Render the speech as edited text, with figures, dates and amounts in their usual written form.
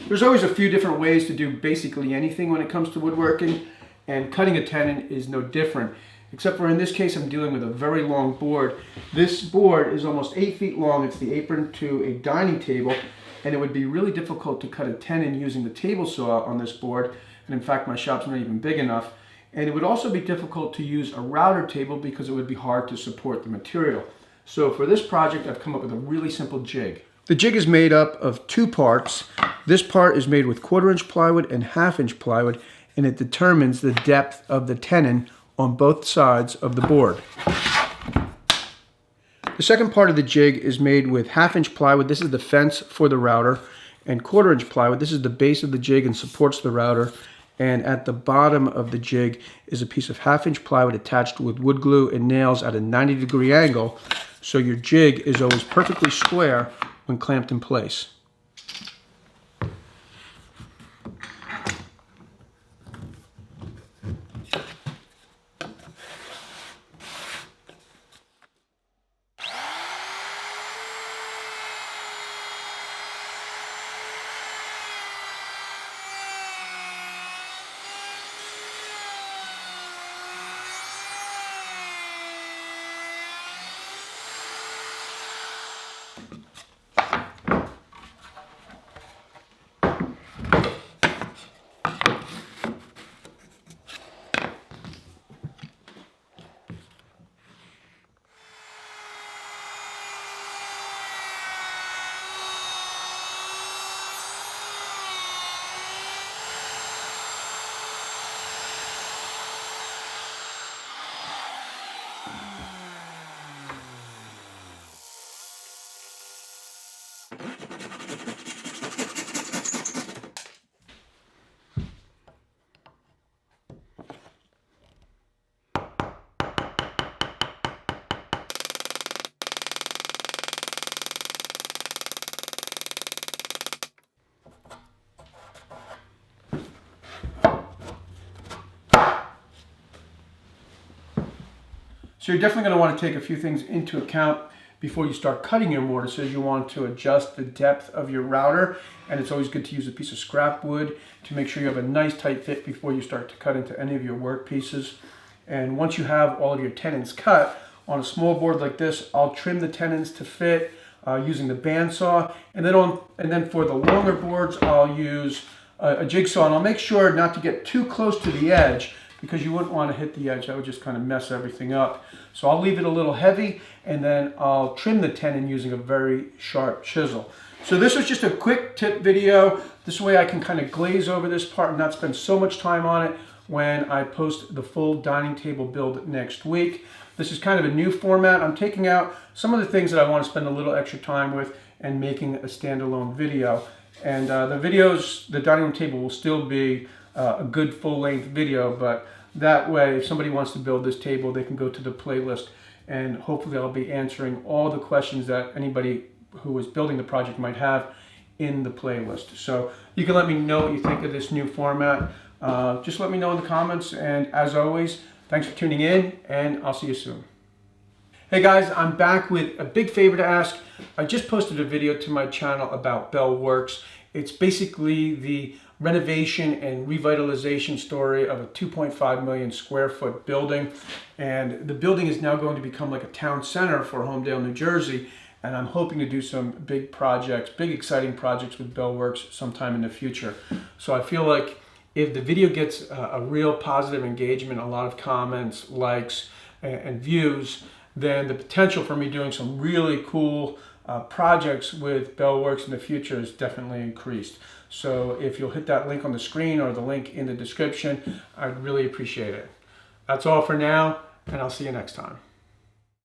There's always a few different ways to do basically anything when it comes to woodworking, and cutting a tenon is no different. Except for in this case, I'm dealing with a very long board. This board is almost 8 feet long. It's the apron to a dining table, and it would be really difficult to cut a tenon using the table saw on this board. And in fact, my shop's not even big enough. And it would also be difficult to use a router table because it would be hard to support the material. So for this project, I've come up with a really simple jig. The jig is made up of two parts. This part is made with 1/4-inch plywood and 1/2-inch plywood, and it determines the depth of the tenon on both sides of the board. The second part of the jig is made with 1/2-inch plywood. This is the fence for the router, and 1/4-inch plywood. This is the base of the jig and supports the router. And at the bottom of the jig is a piece of 1/2-inch plywood attached with wood glue and nails at a 90-degree angle, so your jig is always perfectly square when clamped in place. So you're definitely going to want to take a few things into account before you start cutting your mortise. So you want to adjust the depth of your router, and it's always good to use a piece of scrap wood to make sure you have a nice tight fit before you start to cut into any of your work pieces. And once you have all of your tenons cut, on a small board like this, I'll trim the tenons to fit using the bandsaw, and then for the longer boards, I'll use a jigsaw, and I'll make sure not to get too close to the edge, because you wouldn't want to hit the edge. That would just kind of mess everything up. So I'll leave it a little heavy, and then I'll trim the tenon using a very sharp chisel. So this was just a quick tip video. This way I can kind of glaze over this part and not spend so much time on it when I post the full dining table build next week. This is kind of a new format. I'm taking out some of the things that I want to spend a little extra time with and making a standalone video. And the dining room table will still be a good full-length video, but that way if somebody wants to build this table, they can go to the playlist, and hopefully I'll be answering all the questions that anybody who is building the project might have in the playlist. So you can let me know what you think of this new format. Just let me know in the comments, and as always, thanks for tuning in, and I'll see you soon. Hey guys, I'm back with a big favor to ask. I just posted a video to my channel about Bell Works. It's basically the renovation and revitalization story of a 2.5 million square foot building. And the building is now going to become like a town center for Homedale, New Jersey. And I'm hoping to do some big projects, big exciting projects with Bell Works sometime in the future. So I feel like if the video gets a real positive engagement, a lot of comments, likes, and views, then the potential for me doing some really cool projects with Bell Works in the future is definitely increased. So if you'll hit that link on the screen or the link in the description, I'd really appreciate it. That's all for now, and I'll see you next time.